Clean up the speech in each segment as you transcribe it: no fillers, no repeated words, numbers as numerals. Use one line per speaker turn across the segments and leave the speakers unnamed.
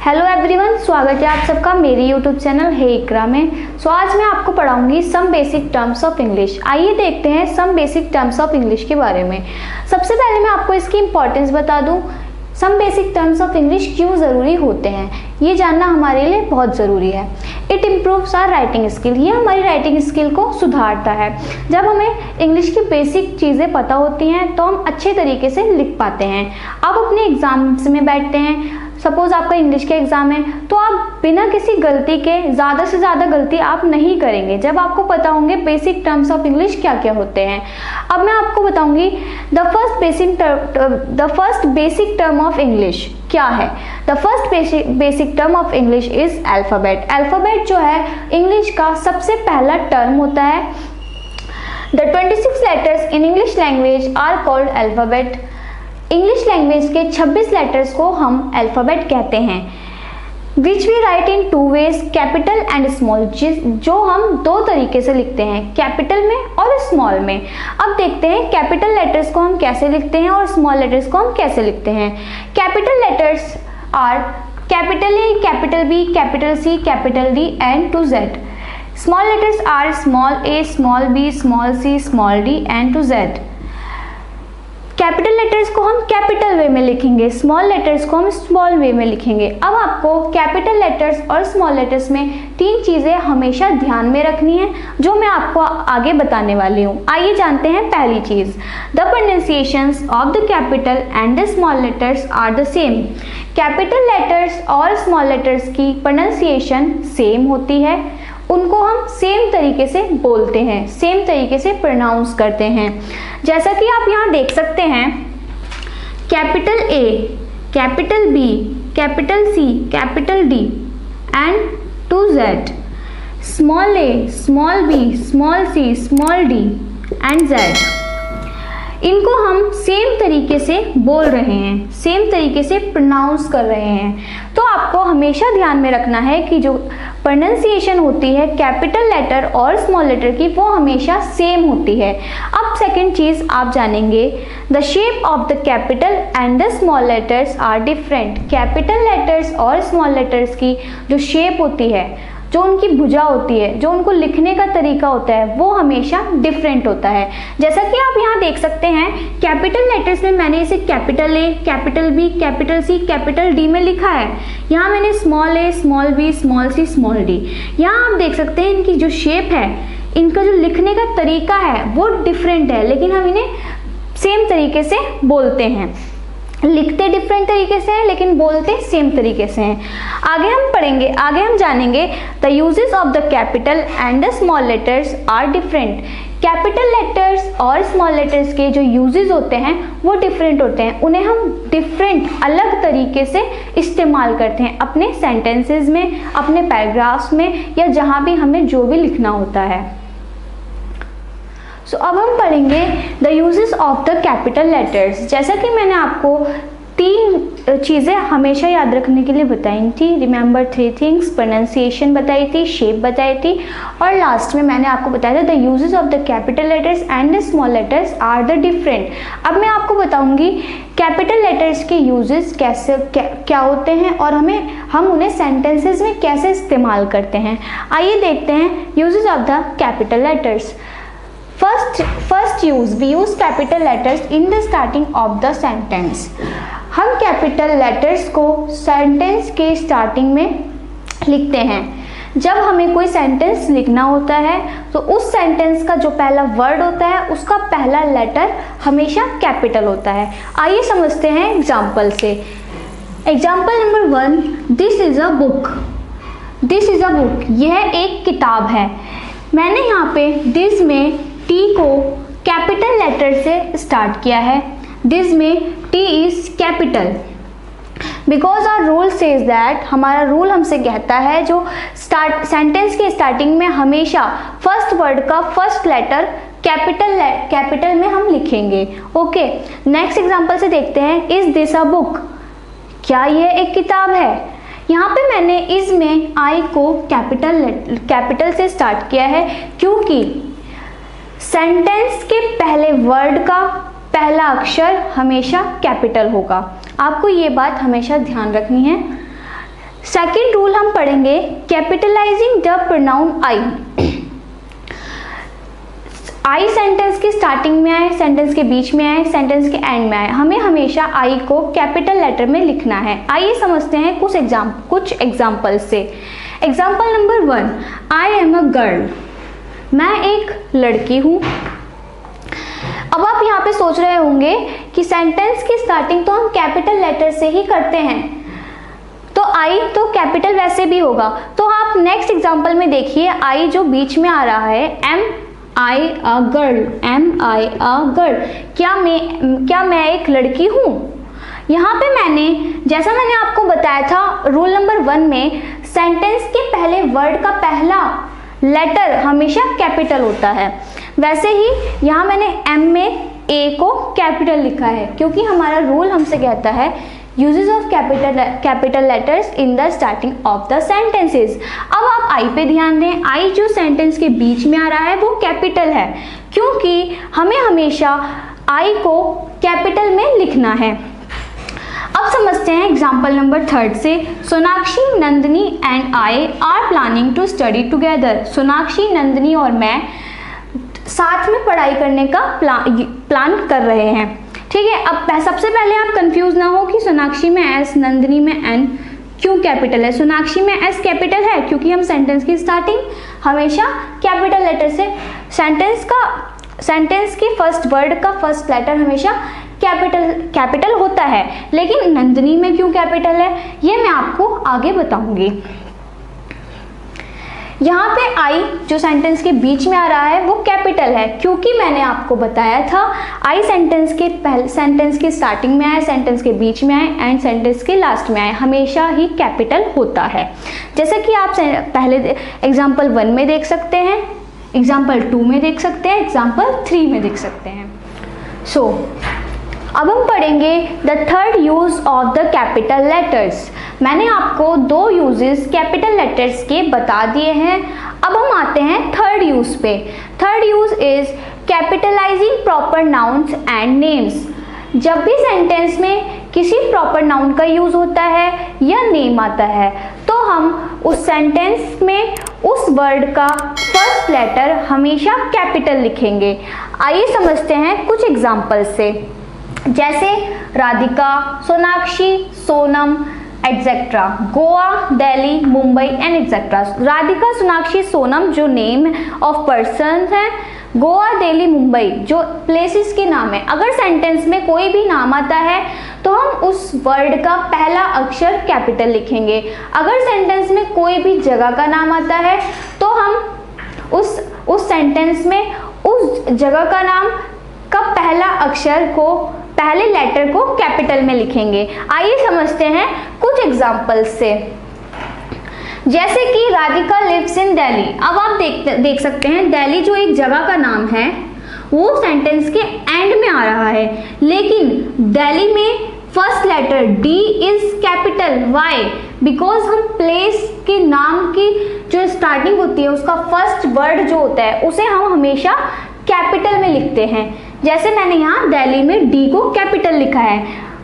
Hello everyone, स्वागत है आप सबका मेरी यूट्यूब चैनल हे इकरा में। आज मैं आपको पढ़ाऊंगी some basic terms of English. आइए देखते हैं some basic terms of English के बारे में। सबसे पहले मैं आपको इसकी इंपॉर्टेंस बता दूं। Some basic terms of English क्यों ज़रूरी होते हैं, ये जानना हमारे लिए बहुत ज़रूरी है। It improves our writing skill, ये हमारी राइटिंग स्किल को सुधारता है। जब हमें इंग्लिश की बेसिक चीज़ें पता होती हैं तो हम अच्छे तरीके से लिख पाते हैं। आप अपने एग्जाम्स में बैठते हैं, सपोज आपका इंग्लिश का एग्जाम है, तो आप बिना किसी गलती के ज़्यादा से ज़्यादा गलती आप नहीं करेंगे जब आपको पता होंगे बेसिक टर्म्स ऑफ इंग्लिश क्या क्या होते हैं। अब मैं आपको बताऊंगी the first basic term of English क्या है। The first basic term of English is alphabet. Alphabet जो है इंग्लिश का सबसे पहला टर्म होता है। The 26 letters in English language are called alphabet. English language के 26 लेटर्स को हम अल्फ़ाबेट कहते हैं। Which we write in two ways, capital and small, जो हम दो तरीके से लिखते हैं, कैपिटल में और स्मॉल में। अब देखते हैं कैपिटल लेटर्स को हम कैसे लिखते हैं और स्मॉल लेटर्स को हम कैसे लिखते हैं। Capital letters are capital A, capital B, capital C, capital D and to Z. Small letters are small A, small B, small C, small D and to Z. Capital letters को हम capital वे में लिखेंगे, small letters को हम small way में लिखेंगे। अब आपको कैपिटल लेटर्स और स्मॉल लेटर्स में तीन चीज़ें हमेशा ध्यान में रखनी है जो मैं आपको आगे बताने वाली हूँ। आइए जानते हैं पहली चीज़। The pronunciations of the capital and the small letters are the same. Capital letters और स्मॉल लेटर्स की प्रोनाउंसिएशन सेम होती है, उनको हम सेम तरीके से बोलते हैं, सेम तरीके से प्रोनाउंस करते हैं। जैसा कि आप यहाँ देख सकते हैं, capital A, capital B, capital C, capital D and to Z. Small A, small B, small C, small D and Z. इनको हम सेम तरीके से बोल रहे हैं, सेम तरीके से प्रोनाउंस कर रहे हैं। तो आपको हमेशा ध्यान में रखना है कि जो प्रोनाउंसिएशन होती है कैपिटल लेटर और स्मॉल लेटर की, वो हमेशा सेम होती है। अब सेकंड चीज़ आप जानेंगे, the shape of the capital and the small letters are different. Capital letters और स्मॉल लेटर्स की जो शेप होती है, जो उनकी भुजा होती है, जो उनको लिखने का तरीका होता है, वो हमेशा डिफरेंट होता है। जैसा कि आप यहाँ देख सकते हैं, कैपिटल लेटर्स में मैंने इसे capital A, capital B, capital C, capital D में लिखा है। यहाँ मैंने small A, small B, small C, small D. यहाँ आप देख सकते हैं इनकी जो शेप है, इनका जो लिखने का तरीका है वो डिफरेंट है, लेकिन हम इन्हें सेम तरीके से बोलते हैं। लिखते डिफरेंट तरीके से हैं लेकिन बोलते सेम तरीके से हैं। आगे हम पढ़ेंगे, आगे हम जानेंगे the uses of the capital and the small letters are different. Capital letters और स्मॉल लेटर्स के जो यूजेस होते हैं वो डिफरेंट होते हैं, उन्हें हम डिफरेंट अलग तरीके से इस्तेमाल करते हैं अपने सेंटेंसेस में, अपने पैराग्राफ्स में, या जहाँ भी हमें जो भी लिखना होता है। अब हम पढ़ेंगे the uses of the capital letters. जैसा कि मैंने आपको तीन चीज़ें हमेशा याद रखने के लिए बताई थी, रिमेंबर 3 थिंग्स, प्रोनाउंसिएशन बताई थी, शेप बताई थी, और लास्ट में मैंने आपको बताया था the uses of the capital letters and the small letters are the different. अब मैं आपको बताऊंगी कैपिटल लेटर्स के यूजेस कैसे क्या होते हैं और हम उन्हें सेंटेंसेस में कैसे इस्तेमाल करते हैं। आइए देखते हैं uses of the capital letters. First use, we use capital letters in the starting of the sentence. हम कैपिटल लेटर्स को सेंटेंस के स्टार्टिंग में लिखते हैं। जब हमें कोई सेंटेंस लिखना होता है तो उस सेंटेंस का जो पहला वर्ड होता है उसका पहला लेटर हमेशा कैपिटल होता है। आइए समझते हैं एग्जाम्पल से। Example number 1, this is a book. This is a book, यह एक किताब है। मैंने यहाँ पे दिस में टी को कैपिटल लेटर से स्टार्ट किया है। दिस में T is capital because our rule says that, हमारा रूल हमसे कहता है जो सेंटेंस के स्टार्टिंग में हमेशा फर्स्ट वर्ड का फर्स्ट लेटर कैपिटल में हम लिखेंगे। ओके, नेक्स्ट एग्जांपल से देखते हैं, इज दिस अ बुक, क्या यह एक किताब है। यहाँ पे मैंने इज में आई को कैपिटल से स्टार्ट किया है क्योंकि सेंटेंस के पहले वर्ड का पहला अक्षर हमेशा कैपिटल होगा। आपको ये बात हमेशा ध्यान रखनी है। सेकेंड रूल हम पढ़ेंगे capitalising the pronoun I. I sentence के स्टार्टिंग में आए, सेंटेंस के बीच में आए, सेंटेंस के एंड में आए, हमें हमेशा आई को कैपिटल लेटर में लिखना है। आइए समझते हैं कुछ एग्जाम्पल से। Example number 1, I am a girl, मैं एक लड़की हूँ। अब आप यहाँ पे सोच रहे होंगे कि सेंटेंस की स्टार्टिंग तो हम कैपिटल लेटर से ही करते हैं, तो आई तो कैपिटल वैसे भी होगा। तो आप नेक्स्ट एग्जाम्पल में देखिए, आई जो बीच में आ रहा है, am I a girl, am I a girl, क्या मैं एक लड़की हूँ? यहाँ पे जैसा मैंने आपको बताया था रूल नंबर 1 में, सेंटेंस के पहले वर्ड का पहला लेटर हमेशा कैपिटल होता है, वैसे ही यहाँ मैंने एम में ए को कैपिटल लिखा है, क्योंकि हमारा रूल हमसे कहता है uses of capital letters in the starting of the sentences. अब आप आई पे ध्यान दें, आई जो सेंटेंस के बीच में आ रहा है वो कैपिटल है, क्योंकि हमें हमेशा आई को कैपिटल में लिखना है। अब समझते हैं एग्जाम्पल नंबर 3 से। Sonakshi, Nandini and I are planning to study together. Sonakshi, Nandini और मैं साथ में पढ़ाई करने का प्लान कर रहे हैं। ठीक है, अब सबसे पहले आप कंफ्यूज ना हो कि सोनाक्षी में एस, नंदिनी में एन क्यों कैपिटल है। सोनाक्षी में एस कैपिटल है क्योंकि हम सेंटेंस की स्टार्टिंग हमेशा कैपिटल लेटर से, सेंटेंस के फर्स्ट वर्ड का फर्स्ट लेटर हमेशा कैपिटल होता है। लेकिन नंदिनी में क्यों कैपिटल है ये मैं आपको आगे बताऊंगी। यहाँ पे आई जो सेंटेंस के बीच में आ रहा है वो कैपिटल है, क्योंकि मैंने आपको बताया था आई सेंटेंस के स्टार्टिंग में आए, सेंटेंस के बीच में आए एंड सेंटेंस के लास्ट में आए, हमेशा ही कैपिटल होता है। जैसे कि आप पहले एग्जाम्पल 1 में देख सकते हैं, एग्जाम्पल 2 में देख सकते हैं, एग्जाम्पल 3 में देख सकते हैं। अब हम पढ़ेंगे the third use of the capital letters. मैंने आपको 2 यूजेस कैपिटल लेटर्स के बता दिए हैं। अब हम आते हैं थर्ड यूज पे। Third use is capitalising proper nouns and names. जब भी सेंटेंस में किसी प्रॉपर नाउन का यूज होता है या नेम आता है, तो हम उस सेंटेंस में उस वर्ड का फर्स्ट लेटर हमेशा कैपिटल लिखेंगे। आइए समझते हैं कुछ एग्जाम्पल से, जैसे Radhika, Sonakshi, Sonam etcetera, Goa, Delhi, Mumbai and etcetera. Radhika, Sonakshi, Sonam जो नेम ऑफ पर्सन है, गोवा, दिल्ली, मुंबई जो प्लेसेस के नाम है। अगर सेंटेंस में कोई भी नाम आता है तो हम उस वर्ड का पहला अक्षर कैपिटल लिखेंगे। अगर सेंटेंस में कोई भी जगह का नाम आता है तो हम उस सेंटेंस में उस जगह का नाम का पहला अक्षर को, पहले लेटर को कैपिटल में लिखेंगे। आइए समझते हैं कुछ एग्जाम्पल्स से, जैसे कि राधिका लिव्स इन दिल्ली। अब आप देख सकते हैं दिल्ली जो एक जगह का नाम है वो सेंटेंस के एंड में आ रहा है, लेकिन दिल्ली में first letter D is capital. Why? Because हम प्लेस के नाम की जो स्टार्टिंग होती है उसका फर्स्ट वर्ड जो होता है उसे हम हमेशा कैपिटल में लिखते हैं। जैसे मैंने यहाँ दिल्ली में डी को कैपिटल लिखा है,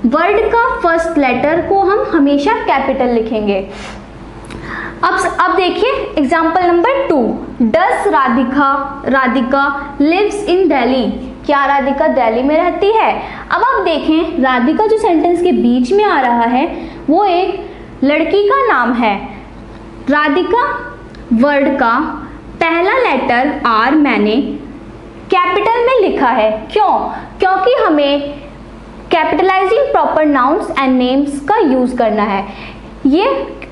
वर्ड का फर्स्ट लेटर को हम हमेशा कैपिटल लिखेंगे। अब देखिए example number 2, does Radhika lives in Delhi. क्या राधिका दिल्ली में रहती है? अब आप देखें राधिका जो सेंटेंस के बीच में आ रहा है वो एक लड़की का नाम है। राधिका वर्ड का पहला लेटर आर मैंने कैपिटल में लिखा है। क्यों? क्योंकि हमें capitalising proper nouns and names का यूज करना है। ये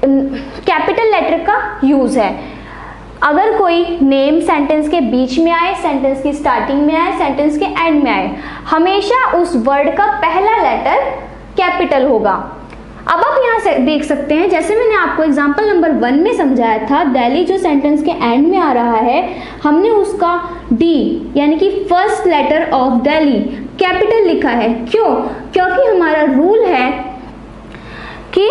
कैपिटल लेटर का यूज है। अगर कोई नेम सेंटेंस के बीच में आए, सेंटेंस की स्टार्टिंग में आए, सेंटेंस के एंड में आए, हमेशा उस वर्ड का पहला लेटर कैपिटल होगा। अब आप यहाँ से देख सकते हैं, जैसे मैंने आपको एग्जाम्पल नंबर 1 में समझाया था, दिल्ली जो सेंटेंस के एंड में आ रहा है हमने उसका डी यानी कि first letter of Delhi capital लिखा है। क्यों? क्योंकि हमारा रूल है कि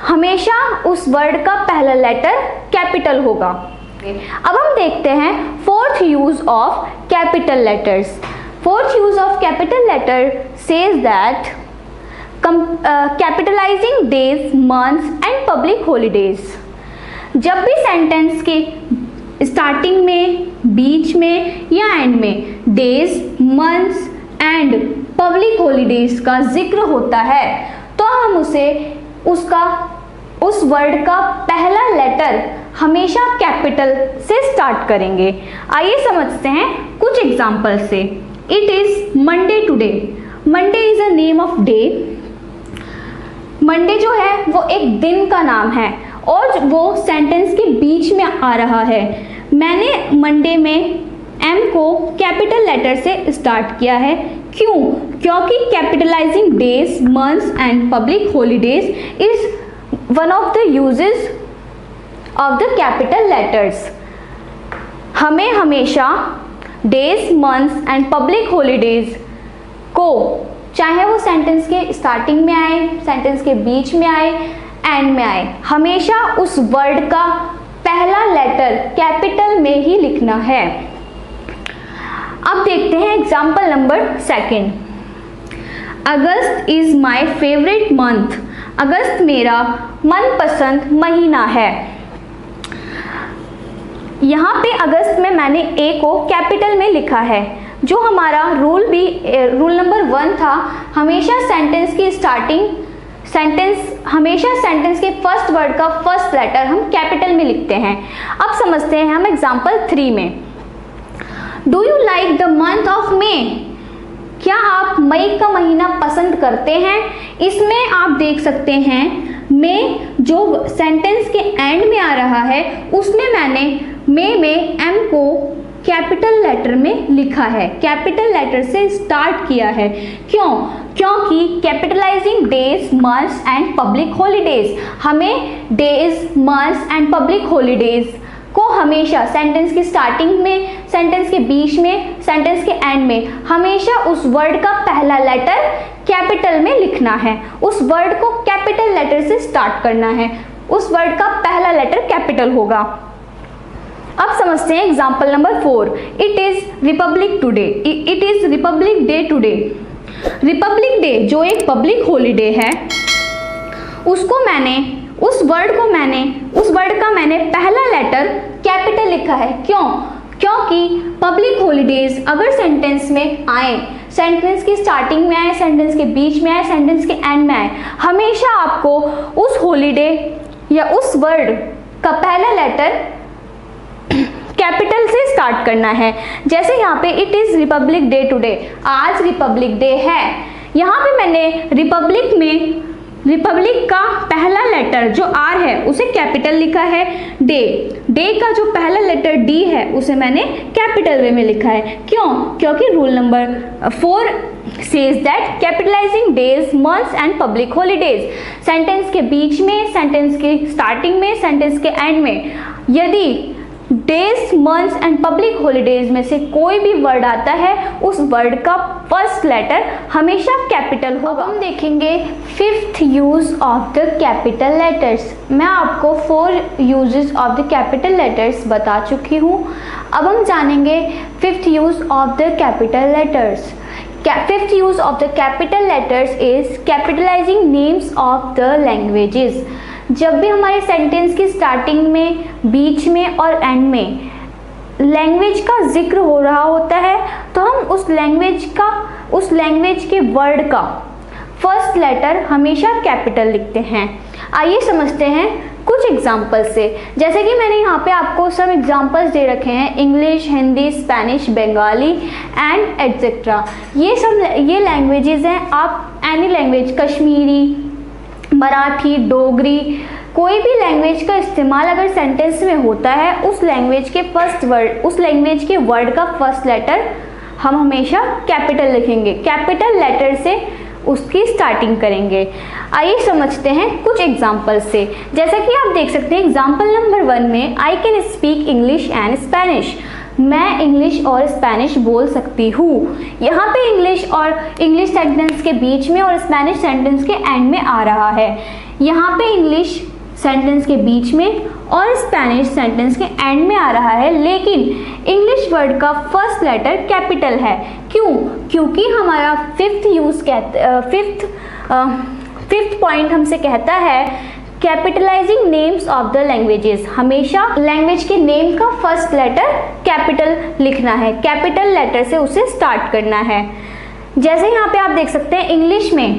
हमेशा उस वर्ड का पहला लेटर कैपिटल होगा। अब हम देखते हैं fourth use of capital letters. Fourth use of capital letter says that capitalizing days, months and public holidays. जब भी सेंटेंस के स्टार्टिंग में, बीच में या एंड में days, months and public holidays का जिक्र होता है तो हम उस वर्ड का पहला लेटर हमेशा कैपिटल से स्टार्ट करेंगे। आइए समझते हैं कुछ एग्जाम्पल से। It is Monday today. Monday is a name of day. Monday जो है वो एक दिन का नाम है और वो सेंटेंस के बीच में आ रहा है। मैंने मंडे में एम को कैपिटल लेटर से स्टार्ट किया है। क्यों? क्योंकि capitalising days, months and public holidays is one of the uses of the capital letters. हमें हमेशा days, months and public holidays को, चाहे वो सेंटेंस के स्टार्टिंग में आए, सेंटेंस के बीच में आए, एंड में आए, हमेशा उस वर्ड का पहला लेटर कैपिटल में ही लिखना है। अब देखते हैं example number 2। August is my favourite month. अगस्त मेरा मनपसंद महीना है। यहाँ पे अगस्त में मैंने ए को कैपिटल में लिखा है। जो हमारा रूल नंबर 1 था, हमेशा सेंटेंस की स्टार्टिंग, हमेशा सेंटेंस के फर्स्ट वर्ड का फर्स्ट लेटर हम कैपिटल में लिखते हैं। अब समझते हैं हम एग्जाम्पल 3 में। Do you like the month of May? क्या आप मई का महीना पसंद करते हैं? इसमें आप देख सकते हैं मे जो सेंटेंस के एंड में आ रहा है उसमें मैंने मे में एम को कैपिटल लेटर में लिखा है, कैपिटल लेटर से स्टार्ट किया है। क्यों? क्योंकि capitalising days, months and public holidays, हमें days, months and public holidays को हमेशा सेंटेंस की स्टार्टिंग में, सेंटेंस के बीच में, सेंटेंस के एंड में हमेशा उस वर्ड का पहला लेटर कैपिटल में लिखना है। उस वर्ड को कैपिटल लेटर से स्टार्ट करना है। उस वर्ड का पहला लेटर कैपिटल होगा। अब समझते हैं example number 4। It is Republic today. It is Republic day today. Republic day जो एक पब्लिक हॉलीडे है, उस वर्ड का मैंने पहला लेटर कैपिटल लिखा है। क्यों? क्योंकि पब्लिक हॉलीडेज अगर सेंटेंस में आए, सेंटेंस की स्टार्टिंग में आए, सेंटेंस के बीच में आए, सेंटेंस के एंड में आए, हमेशा आपको उस हॉलीडे या उस वर्ड का पहला लेटर कैपिटल से स्टार्ट करना है। जैसे यहाँ पे it is Republic day today, आज रिपब्लिक डे है। यहाँ पे मैंने रिपब्लिक का पहला लेटर जो आर है उसे कैपिटल लिखा है। डे का जो पहला लेटर डी है उसे मैंने कैपिटल वे में लिखा है। क्यों? क्योंकि rule number 4 says that capitalizing days, months and public holidays, sentence के बीच में, सेंटेंस के स्टार्टिंग में, सेंटेंस के एंड में यदि days, months and public holidays में से कोई भी वर्ड आता है उस वर्ड का फर्स्ट लेटर हमेशा कैपिटल होगा। हम देखेंगे 5th use of the capital letters. मैं आपको 4 uses of the capital letters बता चुकी हूँ। अब हम जानेंगे 5th use of the capital letters. 5th use of the capital letters is capitalising names of the languages. जब भी हमारे सेंटेंस की स्टार्टिंग में, बीच में और एंड में लैंग्वेज का जिक्र हो रहा होता है तो हम उस लैंग्वेज के वर्ड का फर्स्ट लेटर हमेशा कैपिटल लिखते हैं। आइए समझते हैं कुछ एग्जाम्पल से। जैसे कि मैंने यहाँ पे आपको सब एग्जाम्पल्स दे रखे हैं, English, Hindi, Spanish, Bengali and etcetera. ये लैंग्वेजेस हैं। आप एनी लैंग्वेज, कश्मीरी, मराठी, डोगरी, कोई भी लैंग्वेज का इस्तेमाल अगर सेंटेंस में होता है उस लैंग्वेज के वर्ड का फर्स्ट लेटर हम हमेशा कैपिटल लिखेंगे, कैपिटल लेटर से उसकी स्टार्टिंग करेंगे। आइए समझते हैं कुछ एग्जाम्पल से। जैसा कि आप देख सकते हैं एग्जाम्पल नंबर 1 में, I can speak English and Spanish. मैं इंग्लिश और स्पेनिश बोल सकती हूँ। यहाँ पे इंग्लिश सेंटेंस के बीच में और स्पेनिश सेंटेंस के एंड में आ रहा है। यहाँ पे इंग्लिश सेंटेंस के बीच में और स्पेनिश सेंटेंस के एंड में आ रहा है, लेकिन इंग्लिश वर्ड का फर्स्ट लेटर कैपिटल है। क्यों? क्योंकि हमारा फिफ्थ पॉइंट हमसे कहता है capitalising names of the languages. हमेशा लैंग्वेज के नेम का फर्स्ट लेटर कैपिटल लिखना है, कैपिटल लेटर से उसे स्टार्ट करना है। जैसे यहाँ पे आप देख सकते हैं इंग्लिश में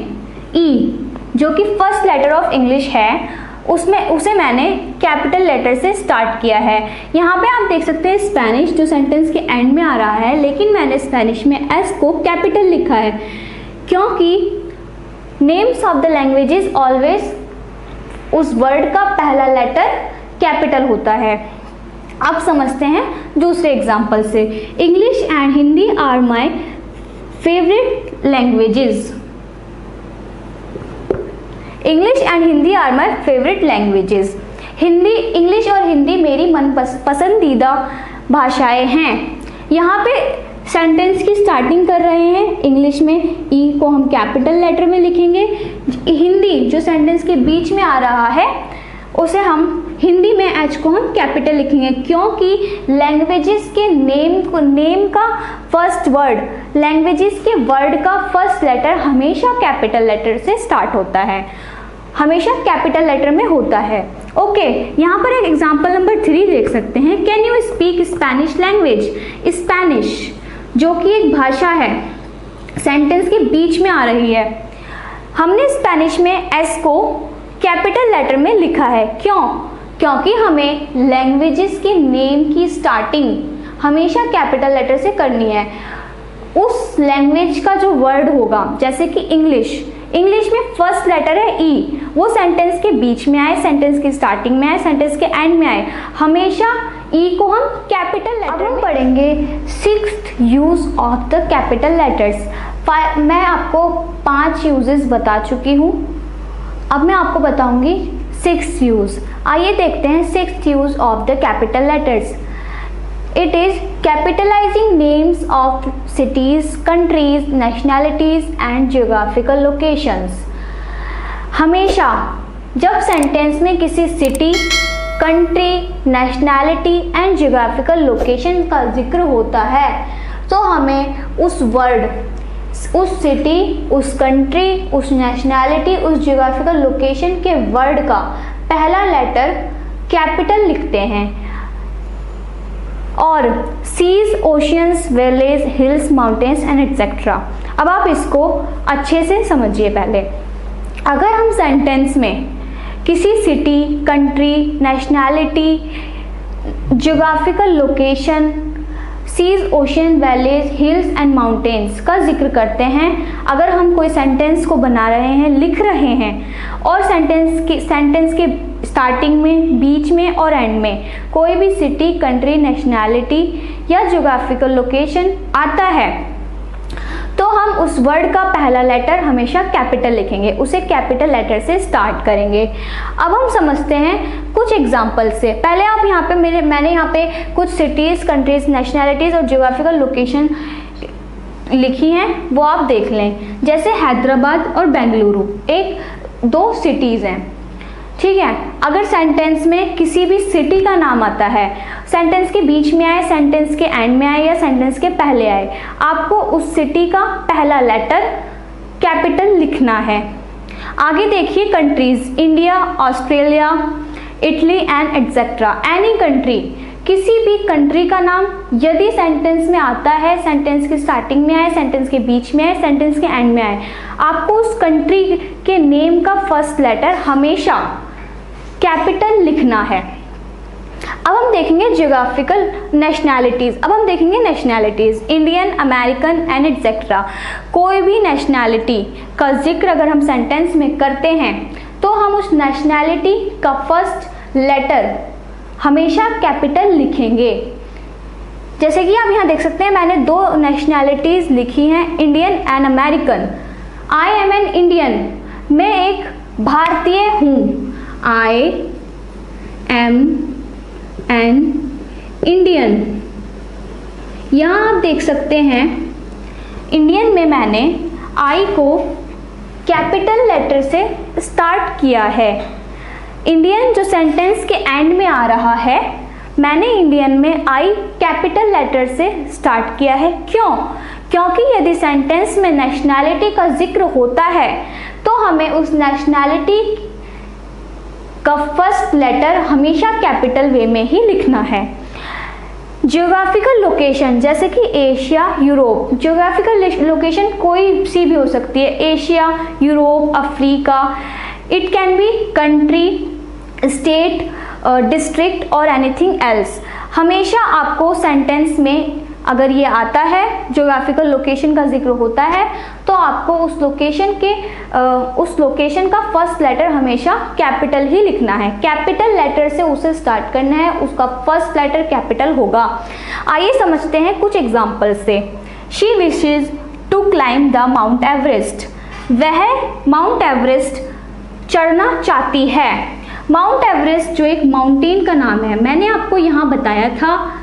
ई जो कि फर्स्ट लेटर ऑफ इंग्लिश है, उसे मैंने कैपिटल लेटर से स्टार्ट किया है। यहाँ पे आप देख सकते हैं स्पेनिश जो सेंटेंस के एंड में आ रहा है, लेकिन मैंने स्पेनिश में एस को कैपिटल लिखा है क्योंकि names of the languages always उस वर्ड का पहला लेटर कैपिटल होता है। अब समझते हैं दूसरे एग्जाम्पल से। English and Hindi are my favourite languages. English and Hindi are my favourite languages. English और हिंदी मेरी मन पसंदीदा भाषाएं हैं। यहाँ पे सेंटेंस की स्टार्टिंग कर रहे हैं इंग्लिश में ई को हम कैपिटल लेटर में लिखेंगे। हिंदी जो सेंटेंस के बीच में आ रहा है उसे हम हिंदी में एच को हम कैपिटल लिखेंगे क्योंकि लैंग्वेजेस के नेम का फर्स्ट वर्ड, लैंग्वेजेस के वर्ड का फर्स्ट लेटर हमेशा कैपिटल लेटर से स्टार्ट होता है, हमेशा कैपिटल लेटर में होता है। ओके, यहाँ पर एक एग्जाम्पल नंबर 3 देख सकते हैं। Can you speak Spanish language? Spanish जो कि एक भाषा है, सेंटेंस के बीच में आ रही है। हमने स्पेनिश में एस को कैपिटल लेटर में लिखा है। क्यों? क्योंकि हमें लैंग्वेजेस के नेम की स्टार्टिंग हमेशा कैपिटल लेटर से करनी है। उस लैंग्वेज का जो वर्ड होगा, जैसे कि इंग्लिश में फर्स्ट लेटर है ई, वो सेंटेंस के बीच में आए, सेंटेंस की स्टार्टिंग में आए, सेंटेंस के एंड में आए, हमेशा ई को हम कैपिटल लेटर में पढ़ेंगे। 6th use of the capital letters. मैं आपको 5 यूजेस बता चुकी हूँ, अब मैं आपको बताऊंगी 6th यूज। आइए देखते हैं 6th use of the capital letters. It is capitalizing names of cities, countries, nationalities and geographical locations। हमेशा जब सेंटेंस में किसी city, country, nationality and geographical location का जिक्र होता है तो हमें उस वर्ड, उस सिटी, उस कंट्री, उस नेशनैलिटी, उस जियोग्राफिकल लोकेशन के वर्ड का पहला लेटर कैपिटल लिखते हैं। और seas, oceans, valleys, hills, mountains and etcetera. अब आप इसको अच्छे से समझिए। पहले अगर हम सेंटेंस में किसी city, country, nationality, geographical location, seas, ocean, valleys, hills and mountains का जिक्र करते हैं, अगर हम कोई सेंटेंस को बना रहे हैं, लिख रहे हैं और सेंटेंस के स्टार्टिंग में, बीच में और एंड में कोई भी सिटी, कंट्री, नेशनैलिटी या जियोग्राफिकल लोकेशन आता है तो हम उस वर्ड का पहला लेटर हमेशा कैपिटल लिखेंगे, उसे कैपिटल लेटर से स्टार्ट करेंगे। अब हम समझते हैं कुछ एग्जाम्पल से। पहले आप यहाँ पे मैंने यहाँ पे कुछ सिटीज़, कंट्रीज, नेशनैलिटीज़ और जियोग्राफिकल लोकेशन लिखी हैं, वो आप देख लें। जैसे हैदराबाद और बेंगलुरु 2 सिटीज़ हैं, ठीक है। अगर सेंटेंस में किसी भी सिटी का नाम आता है, सेंटेंस के बीच में आए, सेंटेंस के एंड में आए या सेंटेंस के पहले आए, आपको उस सिटी का पहला लेटर कैपिटल लिखना है। आगे देखिए countries, India, Australia, Italy and etcetera. Any country, किसी भी कंट्री का नाम यदि सेंटेंस में आता है, सेंटेंस की स्टार्टिंग में आए, सेंटेंस के बीच में आए, सेंटेंस के एंड में आए, आपको उस कंट्री के नेम का फर्स्ट लेटर हमेशा कैपिटल लिखना है। अब हम देखेंगे जियोग्राफिकल नेशनैलिटीज़। अब हम देखेंगे nationalities, Indian, American and etcetera. कोई भी नेशनैलिटी का जिक्र अगर हम सेंटेंस में करते हैं तो हम उस नेशनैलिटी का फर्स्ट लेटर हमेशा कैपिटल लिखेंगे। जैसे कि आप यहाँ देख सकते हैं, मैंने 2 नेशनैलिटीज़ लिखी हैं, Indian and American. I am an Indian, मैं एक भारतीय हूँ। I am an Indian. यहाँ आप देख सकते हैं इंडियन में मैंने आई को कैपिटल लेटर से स्टार्ट किया है। इंडियन जो सेंटेंस के एंड में आ रहा है, मैंने इंडियन में आई कैपिटल लेटर से स्टार्ट किया है। क्यों? क्योंकि यदि सेंटेंस में नेशनैलिटी का जिक्र होता है तो हमें उस नेशनैलिटी का फर्स्ट लेटर हमेशा कैपिटल वे में ही लिखना है। जियोग्राफिकल लोकेशन जैसे कि एशिया, यूरोप, जियोग्राफिकल लोकेशन कोई सी भी हो सकती है, Asia, Europe, Africa, it can be country, state, district और एनीथिंग एल्स। हमेशा आपको सेंटेंस में अगर ये आता है, ज्योग्राफिकल लोकेशन का जिक्र होता है, तो आपको उस लोकेशन का फर्स्ट लेटर हमेशा कैपिटल ही लिखना है। कैपिटल लेटर से उसे स्टार्ट करना है, उसका फर्स्ट लेटर कैपिटल होगा। आइए समझते हैं कुछ एग्जाम्पल से। She wishes to climb the Mount Everest. वह माउंट एवरेस्ट चढ़ना चाहती है। माउंट एवरेस्ट जो एक माउंटेन का नाम है, मैंने आपको यहाँ बताया था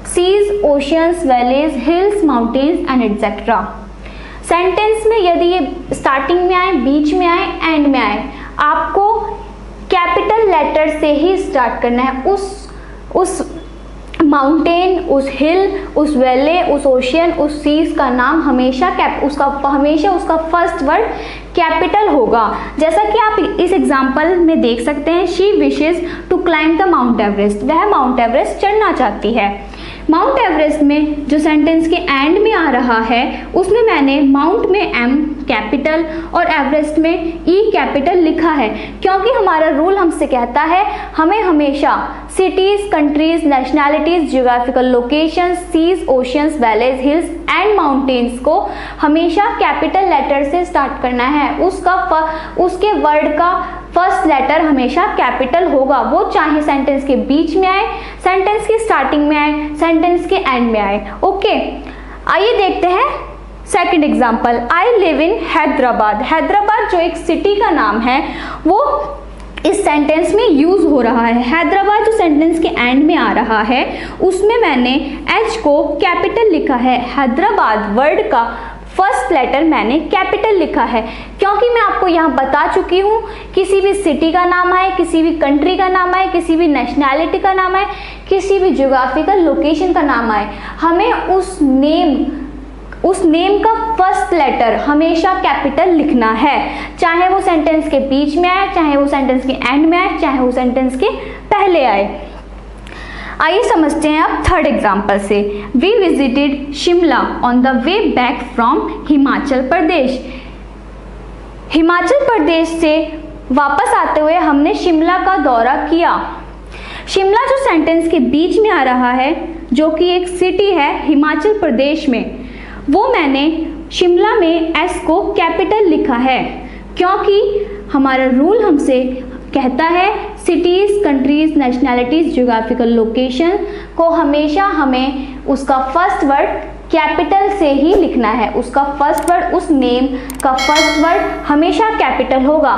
seas, oceans, valleys, hills, mountains and etcetera. Sentence में यदि ये स्टार्टिंग में आए, बीच में आए, एंड में आए, आपको कैपिटल लेटर से ही स्टार्ट करना है। उस माउंटेन, उस हिल, उस वैले, उस ओशियन, उस सीज का नाम हमेशा उसका फर्स्ट वर्ड कैपिटल होगा। जैसा कि आप इस एग्जाम्पल में देख सकते हैं, she wishes to climb the Mount Everest. वह माउंट एवरेस्ट चढ़ना चाहती है। माउंट एवरेस्ट में जो सेंटेंस के एंड में आ रहा है, उसमें मैंने माउंट में एम कैपिटल और एवरेस्ट में ई कैपिटल लिखा है, क्योंकि हमारा रूल हमसे कहता है हमें हमेशा cities, countries, nationalities, geographical locations, seas, oceans, valleys, hills and mountains को हमेशा कैपिटल लेटर से स्टार्ट करना है। उसके वर्ड का फर्स्ट लेटर हमेशा कैपिटल होगा, वो चाहे सेंटेंस के बीच में आए, सेंटेंस की स्टार्टिंग में आए, सेंटेंस के एंड में आए। ओके, आइए देखते हैं second example. I live in Hyderabad. Hyderabad जो एक सिटी का नाम है, वो इस सेंटेंस में यूज हो रहा है। हैदराबाद जो सेंटेंस के एंड में आ रहा है, उसमें मैंने एच को कैपिटल लिखा है। हैदराबाद वर्ड का फर्स्ट लेटर मैंने कैपिटल लिखा है, क्योंकि मैं आपको यहाँ बता चुकी हूँ, किसी भी सिटी का नाम आए, किसी भी कंट्री का नाम आए, किसी भी नेशनैलिटी का नाम आए, किसी भी ज्योग्राफिकल लोकेशन का नाम आए, हमें उस नेम का फर्स्ट लेटर हमेशा कैपिटल लिखना है, चाहे वो सेंटेंस के बीच में आए, चाहे वो सेंटेंस के एंड में आए, चाहे वो सेंटेंस के पहले आए। आइए समझते हैं अब थर्ड एग्जाम्पल से। We visited Shimla on the way back from Himachal Pradesh. Himachal Pradesh से वापस आते हुए हमने शिमला का दौरा किया। शिमला जो सेंटेंस के बीच में आ रहा है, जो कि एक सिटी है हिमाचल प्रदेश में, वो मैंने शिमला में एस को कैपिटल लिखा है, क्योंकि हमारा रूल हमसे कहता है cities, countries, nationalities, geographical location को हमेशा हमें उसका फर्स्ट वर्ड कैपिटल से ही लिखना है। उसका फर्स्ट वर्ड, उस नेम का फर्स्ट वर्ड हमेशा कैपिटल होगा।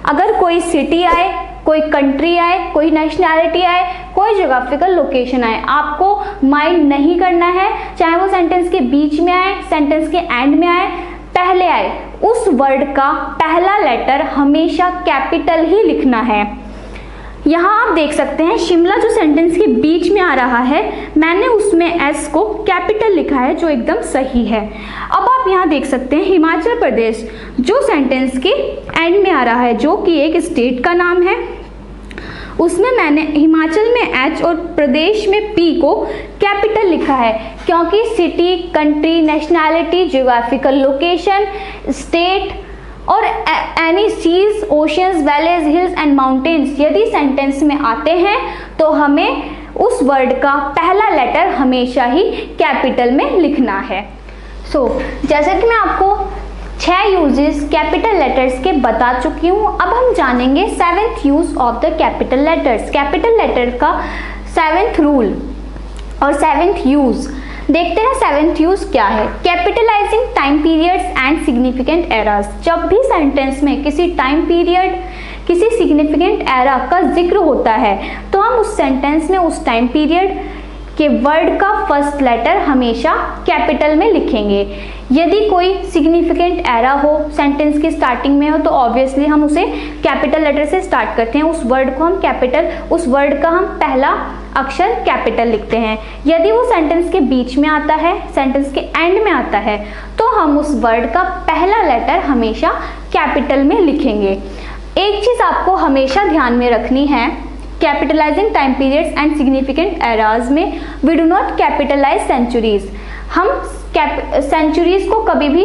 अगर कोई सिटी आए, कोई कंट्री आए, कोई नेशनैलिटी आए, कोई ज्योग्राफिकल लोकेशन आए, आपको माइंड नहीं करना है, चाहे वो सेंटेंस के बीच में आए, सेंटेंस के एंड में आए, पहले आए, उस वर्ड का पहला लेटर हमेशा कैपिटल ही लिखना है। यहाँ आप देख सकते हैं शिमला जो सेंटेंस के बीच में आ रहा है, मैंने उसमें एस को कैपिटल लिखा है, जो एकदम सही है। अब आप यहाँ देख सकते हैं हिमाचल प्रदेश जो सेंटेंस के एंड में आ रहा है, जो कि एक स्टेट का नाम है, उसमें मैंने हिमाचल में एच और प्रदेश में पी को कैपिटल लिखा है, क्योंकि city, country, nationality, geographical location, state और any seas, oceans, valleys, hills and mountains यदि सेंटेंस में आते हैं तो हमें उस वर्ड का पहला लेटर हमेशा ही कैपिटल में लिखना है। जैसे कि मैं आपको 6 यूजेस कैपिटल लेटर्स के बता चुकी हूँ, अब हम जानेंगे 7th use of the capital letters. Capital letter का 7th रूल और 7th यूज देखते हैं। 7th यूज क्या है? Capitalising time periods and significant eras. जब भी सेंटेंस में किसी टाइम पीरियड, किसी सिग्निफिकेंट एरा का जिक्र होता है, तो हम उस सेंटेंस में उस टाइम पीरियड के वर्ड का फर्स्ट लेटर हमेशा कैपिटल में लिखेंगे। यदि कोई सिग्निफिकेंट एरर हो सेंटेंस की स्टार्टिंग में हो तो ऑब्वियसली हम उसे कैपिटल लेटर से स्टार्ट करते हैं, उस वर्ड का हम पहला अक्षर कैपिटल लिखते हैं। यदि वो सेंटेंस के बीच में आता है, सेंटेंस के एंड में आता है, तो हम उस वर्ड का पहला लेटर हमेशा कैपिटल में लिखेंगे। एक चीज़ आपको हमेशा ध्यान में रखनी है, capitalising time periods and significant errors में we do not capitalise centuries. हम सेंचुरीज को कभी भी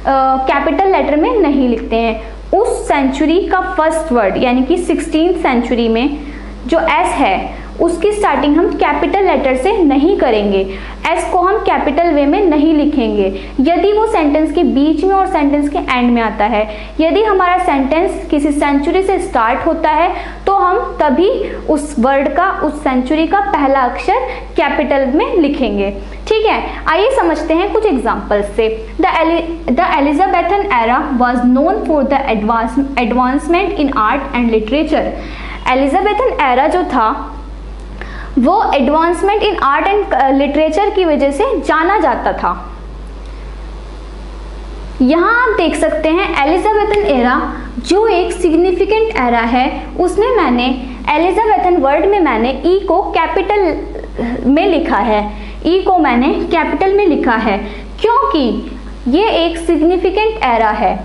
कैपिटल लेटर में नहीं लिखते हैं। उस सेंचुरी का फर्स्ट वर्ड यानी कि 16th सेंचुरी में जो एस है उसकी स्टार्टिंग हम कैपिटल लेटर से नहीं करेंगे, एस को हम कैपिटल वे में नहीं लिखेंगे यदि वो सेंटेंस के बीच में और सेंटेंस के एंड में आता है। यदि हमारा सेंटेंस किसी सेंचुरी से स्टार्ट होता है तो हम तभी उस वर्ड का, उस सेंचुरी का पहला अक्षर कैपिटल में लिखेंगे। ठीक है, आइए समझते हैं कुछ एग्जाम्पल्स से। The Elizabethan era was known for the advancement in art and literature. Elizabethan era जो था वो advancement in art and literature की वजह से जाना जाता था। यहाँ आप देख सकते हैं एलिजाबेथन एरा जो एक सिग्निफिकेंट एरा है, उसमें मैंने एलिजाबेथन वर्ड में मैंने ई को कैपिटल में लिखा है, ई को मैंने कैपिटल में लिखा है क्योंकि ये एक सिग्निफिकेंट एरा है,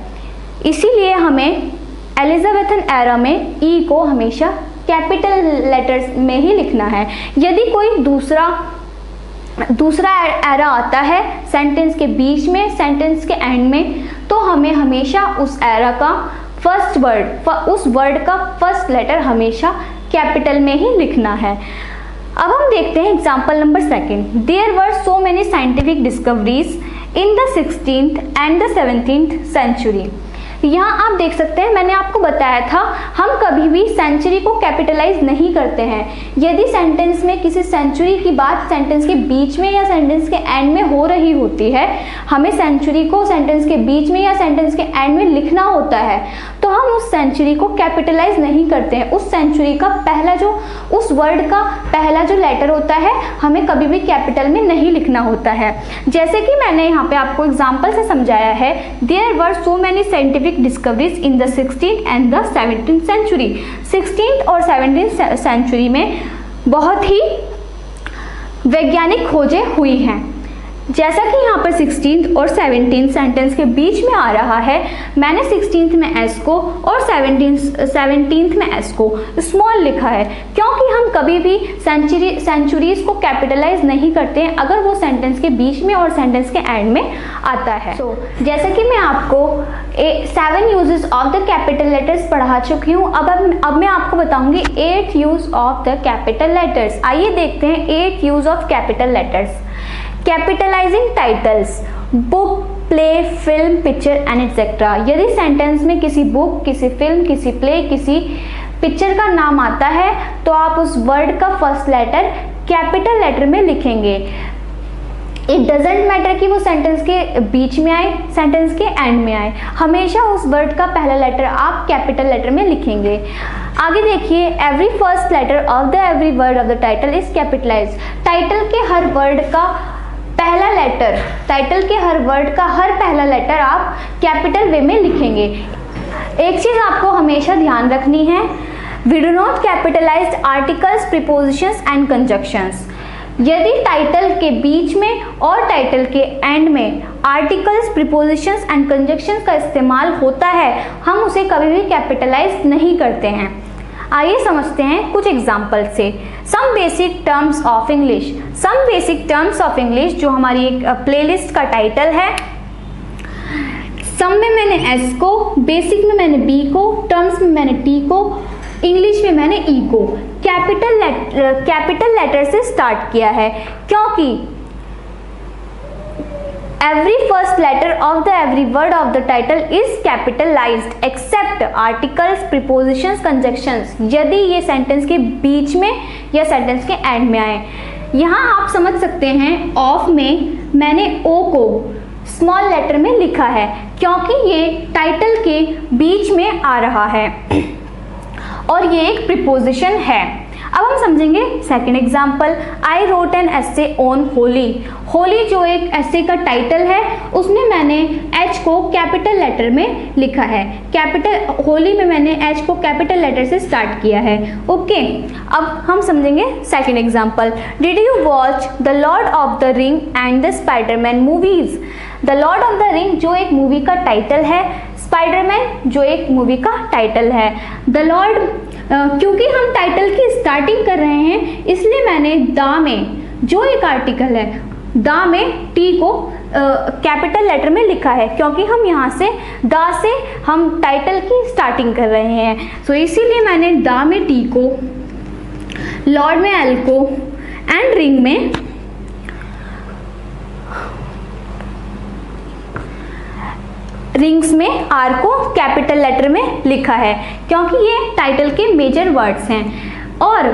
इसीलिए हमें एलिजाबेथन एरा में ई को हमेशा कैपिटल लेटर्स में ही लिखना है। यदि कोई दूसरा एरा आता है सेंटेंस के बीच में, सेंटेंस के एंड में, तो हमें हमेशा उस एरा का फर्स्ट वर्ड, उस वर्ड का फर्स्ट लेटर हमेशा कैपिटल में ही लिखना है। अब हम देखते हैं example number 2। There were so many scientific discoveries in the 16th and the 17th century. यहाँ आप देख सकते हैं, मैंने आपको बताया था हम कभी भी सेंचुरी को कैपिटलाइज नहीं करते हैं। यदि सेंटेंस में किसी सेंचुरी की बात सेंटेंस के बीच में या सेंटेंस के एंड में हो रही होती है, हमें सेंचुरी को सेंटेंस के बीच में या सेंटेंस के एंड में लिखना होता है, तो हम उस सेंचुरी को कैपिटलाइज नहीं करते हैं। उस सेंचुरी का पहला जो, उस वर्ड का पहला जो लेटर होता है हमें कभी भी कैपिटल में नहीं लिखना होता है। जैसे कि मैंने यहाँ पे आपको एग्जाम्पल से समझाया है, there were so many scientific discoveries in the 16th and the 17th century. 16th और 17th सेंचुरी में बहुत ही वैज्ञानिक खोजें हुई हैं। जैसा कि यहाँ पर 16th और 17th सेंटेंस के बीच में आ रहा है, मैंने 16th में एस को और 17th में एस को स्मॉल लिखा है क्योंकि हम कभी भी सेंचुरीज को कैपिटलाइज नहीं करते हैं अगर वो सेंटेंस के बीच में और सेंटेंस के एंड में आता है। जैसा कि मैं आपको 7 uses of the capital letters पढ़ा चुकी हूँ, अब मैं आपको बताऊंगी 8 use of the capital letters. आइए देखते हैं 8 use of capital letters. Capitalising titles, book, play, film, picture and etcetera. यदि सेंटेंस में किसी बुक, किसी फिल्म, किसी प्ले, किसी पिक्चर का नाम आता है तो आप उस वर्ड का फर्स्ट लेटर कैपिटल लेटर में लिखेंगे। इट डजेंट मैटर कि वो सेंटेंस के बीच में आए, सेंटेंस के एंड में आए, हमेशा उस वर्ड का पहला लेटर आप कैपिटल लेटर में लिखेंगे। आगे देखिए, every first letter of the every word of the title is capitalized. Title के हर वर्ड का पहला लेटर, टाइटल के हर वर्ड का हर पहला लेटर आप कैपिटल वे में लिखेंगे। एक चीज आपको हमेशा ध्यान रखनी है, we do not capitalize articles, prepositions and conjunctions. यदि टाइटल के बीच में और टाइटल के एंड में आर्टिकल्स, प्रीपोजिशंस एंड कंजक्शंस का इस्तेमाल होता है, हम उसे कभी भी कैपिटलाइज नहीं करते हैं। आइए समझते हैं कुछ एग्जाम्पल से। Some basic terms of English. Some basic terms of English जो हमारी एक प्लेलिस्ट का टाइटल है। सम में मैंने एस को, बेसिक में मैंने बी को, टर्म्स में मैंने टी को, इंग्लिश में मैंने ई को कैपिटल लेटर से स्टार्ट किया है क्योंकि every first letter of the every word of the title is capitalized except articles, prepositions, conjunctions। यदि ये सेंटेंस के बीच में या सेंटेंस के एंड में आए। यहाँ आप समझ सकते हैं, ऑफ में मैंने ओ को स्मॉल लेटर में लिखा है क्योंकि ये टाइटल के बीच में आ रहा है और ये एक प्रीपोजिशन है। अब हम समझेंगे second example, I wrote an essay on Holi. Holi जो एक एसे का टाइटल है, उसमें मैंने एच को कैपिटल लेटर में लिखा है। कैपिटल होली में मैंने एच को कैपिटल लेटर से स्टार्ट किया है। ओके, अब हम समझेंगे second example, did you watch the Lord of the ring and the Spiderman movies. The Lord of the ring जो एक मूवी का टाइटल है, स्पाइडरमैन जो एक मूवी का टाइटल है। द लॉर्ड क्योंकि हम टाइटल की स्टार्टिंग कर रहे हैं, इसलिए मैंने द में जो एक आर्टिकल है, द में टी को कैपिटल लेटर में लिखा है, क्योंकि हम यहाँ से द से हम टाइटल की स्टार्टिंग कर रहे हैं। सो इसीलिए मैंने द में टी को, लॉर्ड में एल को एंड रिंग में रिंग्स में आर को कैपिटल लेटर में लिखा है, क्योंकि ये टाइटल के मेजर वर्ड्स हैं। और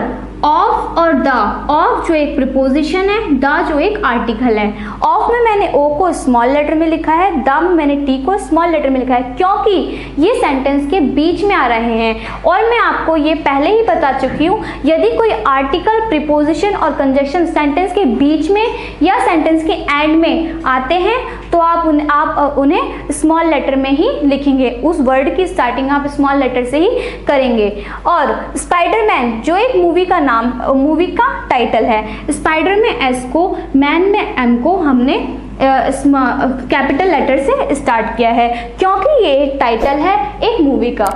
ऑफ और द, ऑफ जो एक प्रीपोजिशन है, द जो एक आर्टिकल है। ऑफ में मैंने ओ को स्मॉल लेटर में लिखा है, द में मैंने टी को स्मॉल लेटर में लिखा है, क्योंकि ये सेंटेंस के बीच में आ रहे हैं। और मैं आपको ये पहले ही बता चुकी हूँ, यदि कोई आर्टिकल, प्रीपोजिशन और कंजक्शन सेंटेंस के बीच में या सेंटेंस के एंड में आते हैं तो आप उन्हें स्मॉल लेटर में ही लिखेंगे। उस वर्ड की स्टार्टिंग आप स्मॉल लेटर से ही करेंगे। और स्पाइडरमैन जो एक मूवी का नाम, मूवी का टाइटल है, स्पाइडर में एस को, मैन में एम को हमने कैपिटल लेटर से स्टार्ट किया है, क्योंकि ये एक टाइटल है एक मूवी का।